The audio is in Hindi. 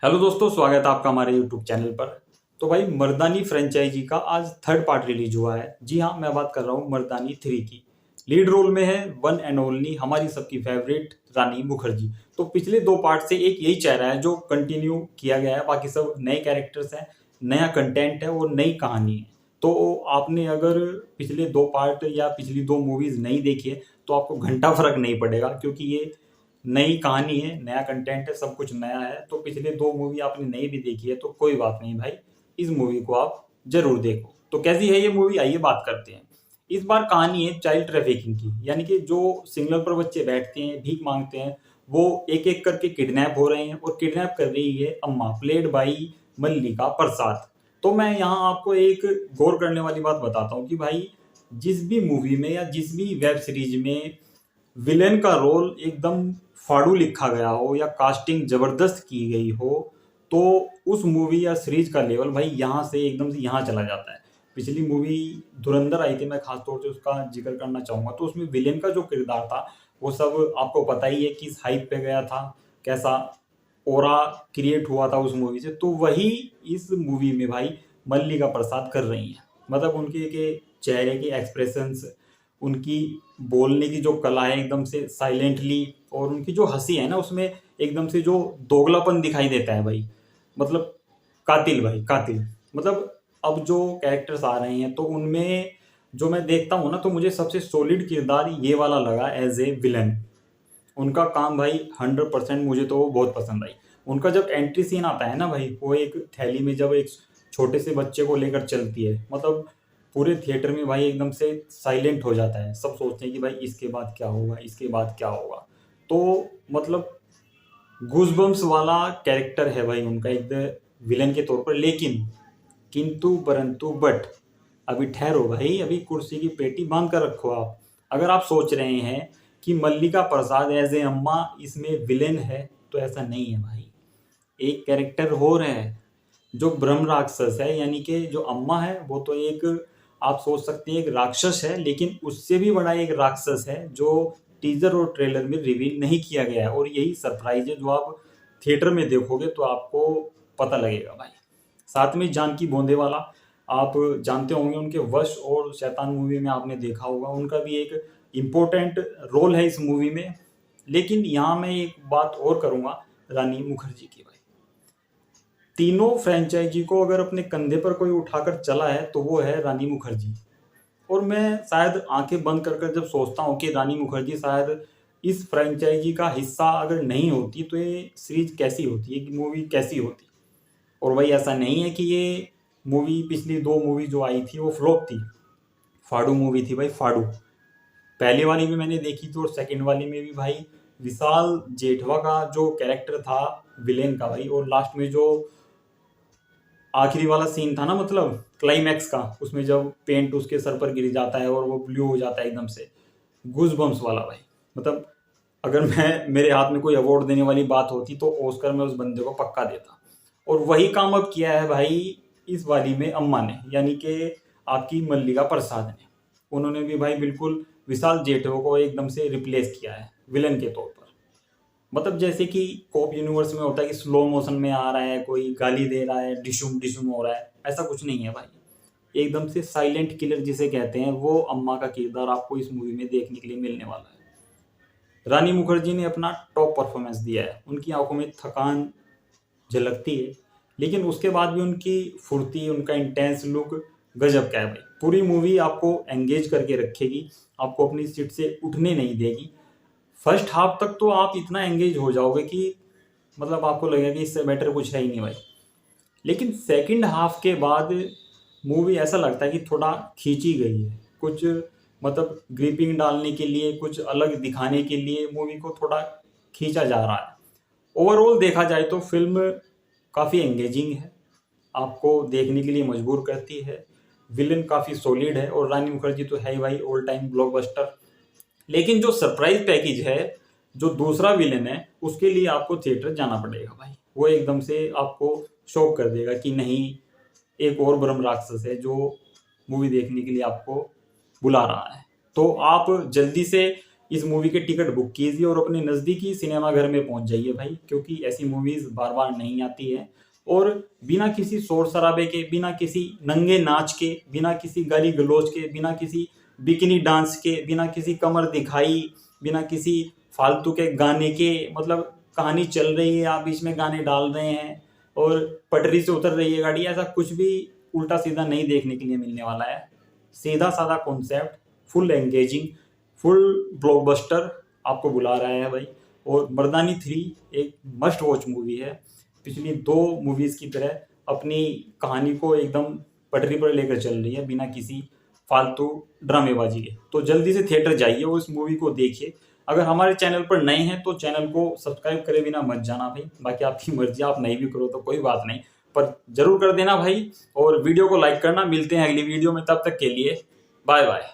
हेलो दोस्तों, स्वागत है आपका हमारे यूट्यूब चैनल पर। तो भाई मर्दानी फ्रेंचाइजी का आज थर्ड पार्ट रिलीज हुआ है। जी हाँ, मैं बात कर रहा हूँ मर्दानी 3 की। लीड रोल में है वन एंड ओनली हमारी सबकी फेवरेट रानी मुखर्जी। तो पिछले दो पार्ट से एक यही चेहरा है जो कंटिन्यू किया गया है, बाकी सब नए कैरेक्टर्स हैं, नया कंटेंट है और नई कहानी है। तो आपने अगर पिछले दो पार्ट या पिछली दो मूवीज नहीं देखी है तो आपको घंटा फर्क नहीं पड़ेगा, क्योंकि ये नई कहानी है, नया कंटेंट है, सब कुछ नया है। तो पिछले दो मूवी आपने नहीं भी देखी है तो कोई बात नहीं भाई, इस मूवी को आप जरूर देखो। तो कैसी है ये मूवी, आइए बात करते हैं। इस बार कहानी है चाइल्ड ट्रैफिकिंग की, यानी कि जो सिग्नल पर बच्चे बैठते हैं, भीख मांगते हैं, वो एक एक करके किडनैप हो रहे हैं और किडनैप कर रही है अम्मा, प्लेड बाई मल्लिका प्रसाद। तो मैं यहाँ आपको एक गौर करने वाली बात बताता हूँ कि भाई जिस भी मूवी में या जिस भी वेब सीरीज में विलेन का रोल एकदम फाड़ू लिखा गया हो या कास्टिंग जबरदस्त की गई हो, तो उस मूवी या सीरीज का लेवल भाई यहाँ से एकदम से यहाँ चला जाता है। पिछली मूवी धुरंधर आई थी, मैं खासतौर से उसका जिक्र करना चाहूंगा। तो उसमें विलेन का जो किरदार था वो सब आपको पता ही है, किस हाइप पे गया था, कैसा ओरा क्रिएट हुआ था उस मूवी से। तो वही इस मूवी में भाई मल्लिका प्रसाद कर रही हैं। मतलब उनके के चेहरे के एक्सप्रेशंस, उनकी बोलने की जो कला है एकदम से साइलेंटली, और उनकी जो हंसी है ना उसमें एकदम से जो दोगलापन दिखाई देता है भाई। मतलब कातिल भाई, कातिल। मतलब अब जो कैरेक्टर्स आ रहे हैं तो उनमें जो मैं देखता हूँ ना, तो मुझे सबसे सॉलिड किरदार ये वाला लगा एज ए विलन। उनका काम भाई 100%, मुझे तो वो बहुत पसंद आई। उनका जब एंट्री सीन आता है ना भाई, वो एक थैली में जब एक छोटे से बच्चे को लेकर चलती है, मतलब पूरे थिएटर में भाई एकदम से साइलेंट हो जाता है। सब सोचते हैं कि भाई इसके बाद क्या होगा, इसके बाद क्या होगा। तो मतलब गूजबम्स वाला कैरेक्टर है भाई उनका एक विलन के तौर पर। लेकिन किंतु परंतु बट अभी ठहरो भाई, अभी कुर्सी की पेटी बांध कर रखो आप। अगर आप सोच रहे हैं कि मल्लिका प्रसाद एज ए अम्मा इसमें विलेन है, तो ऐसा नहीं है भाई। एक कैरेक्टर हो रहा है जो ब्रह्म राक्षस है, यानी कि जो अम्मा है वो तो एक, आप सोच सकते हैं एक राक्षस है, लेकिन उससे भी बड़ा एक राक्षस है जो टीजर और ट्रेलर में रिवील नहीं किया गया है। और यही सरप्राइज है जो आप थिएटर में देखोगे तो आपको पता लगेगा भाई। साथ में जानकी बोंदेवाला, आप जानते होंगे उनके वश और शैतान मूवी में आपने देखा होगा, उनका भी एक इम्पोर्टेंट रोल है इस मूवी में। लेकिन यहाँ मैं एक बात और करूँगा रानी मुखर्जी की भाई। तीनों फ्रेंचाइजी को अगर अपने कंधे पर कोई उठाकर चला है तो वो है रानी मुखर्जी। और मैं शायद आंखें बंद कर कर जब सोचता हूँ कि रानी मुखर्जी शायद इस फ्रेंचाइजी का हिस्सा अगर नहीं होती तो ये सीरीज कैसी होती, ये मूवी कैसी होती। और भाई ऐसा नहीं है कि ये मूवी, पिछली दो मूवी जो आई थी वो फ्लॉप थी। फाड़ू मूवी थी भाई, फाड़ू। पहली वाली भी मैंने देखी थी और सेकंड वाली में भी भाई विशाल जेठवा का जो कैरेक्टर था विलेन का भाई, और लास्ट में जो आखिरी वाला सीन था ना, मतलब क्लाइमैक्स का, उसमें जब पेंट उसके सर पर गिर जाता है और वो ब्लू हो जाता है एकदम से, गूज बम्स वाला भाई। मतलब अगर मैं, मेरे हाथ में कोई अवार्ड देने वाली बात होती तो ऑस्कर में उस बंदे को पक्का देता। और वही काम अब किया है भाई इस वाली में अम्मा ने, यानी कि आपकी मल्लिका प्रसाद ने। उन्होंने भी भाई बिल्कुल विशाल जेठवा को एकदम से रिप्लेस किया है विलन के तौर पर। मतलब जैसे कि कॉप यूनिवर्स में होता है कि स्लो मोशन में आ रहा है, कोई गाली दे रहा है, डिशुम डिशुम हो रहा है, ऐसा कुछ नहीं है भाई। एकदम से साइलेंट किलर जिसे कहते हैं, वो अम्मा का किरदार आपको इस मूवी में देखने के लिए मिलने वाला है। रानी मुखर्जी ने अपना टॉप परफॉर्मेंस दिया है, उनकी आंखों में थकान झलकती है, लेकिन उसके बाद भी उनकी फुर्ती, उनका इंटेंस लुक गजब का है भाई। पूरी मूवी आपको एंगेज करके रखेगी, आपको अपनी सीट से उठने नहीं देगी। फर्स्ट हाफ तक तो आप इतना एंगेज हो जाओगे कि मतलब आपको लगेगा कि इससे बेटर कुछ है ही नहीं भाई। लेकिन सेकंड हाफ के बाद मूवी ऐसा लगता है कि थोड़ा खींची गई है कुछ, मतलब ग्रिपिंग डालने के लिए, कुछ अलग दिखाने के लिए मूवी को थोड़ा खींचा जा रहा है। ओवरऑल देखा जाए तो फिल्म काफ़ी एंगेजिंग है, आपको देखने के लिए मजबूर करती है। विलन काफ़ी सॉलिड है और रानी मुखर्जी तो है ही भाई, ऑल टाइम ब्लॉकबस्टर। लेकिन जो सरप्राइज पैकेज है, जो दूसरा विलेन है, उसके लिए आपको थिएटर जाना पड़ेगा भाई। वो एकदम से आपको शॉक कर देगा कि नहीं, एक और ब्रह्म राक्षस है जो मूवी देखने के लिए आपको बुला रहा है। तो आप जल्दी से इस मूवी के टिकट बुक कीजिए और अपने नज़दीकी सिनेमा घर में पहुंच जाइए भाई, क्योंकि ऐसी मूवीज़ बार बार नहीं आती है। और बिना किसी शोर शराबे के, बिना किसी नंगे नाच के, बिना किसी गाली गलौज के, बिना किसी बिकिनी डांस के, बिना किसी कमर दिखाई, बिना किसी फालतू के गाने के, मतलब कहानी चल रही है आप बीच में गाने डाल रहे हैं और पटरी से उतर रही है गाड़ी, ऐसा कुछ भी उल्टा सीधा नहीं देखने के लिए मिलने वाला है। सीधा साधा concept, full engaging, full blockbuster आपको बुला रहा है भाई। और मर्दानी 3 एक मस्ट वॉच मूवी है। पिछली 2 मूवीज़ की तरह अपनी कहानी को एकदम पटरी पर लेकर चल रही है, बिना किसी फालतू ड्रामेबाजी के। तो जल्दी से थिएटर जाइए और उस मूवी को देखिए। अगर हमारे चैनल पर नए हैं तो चैनल को सब्सक्राइब करे बिना मत जाना भाई, बाकी आपकी मर्जी, आप नहीं भी करो तो कोई बात नहीं, पर जरूर कर देना भाई। और वीडियो को लाइक करना। मिलते हैं अगली वीडियो में, तब तक के लिए बाय बाय।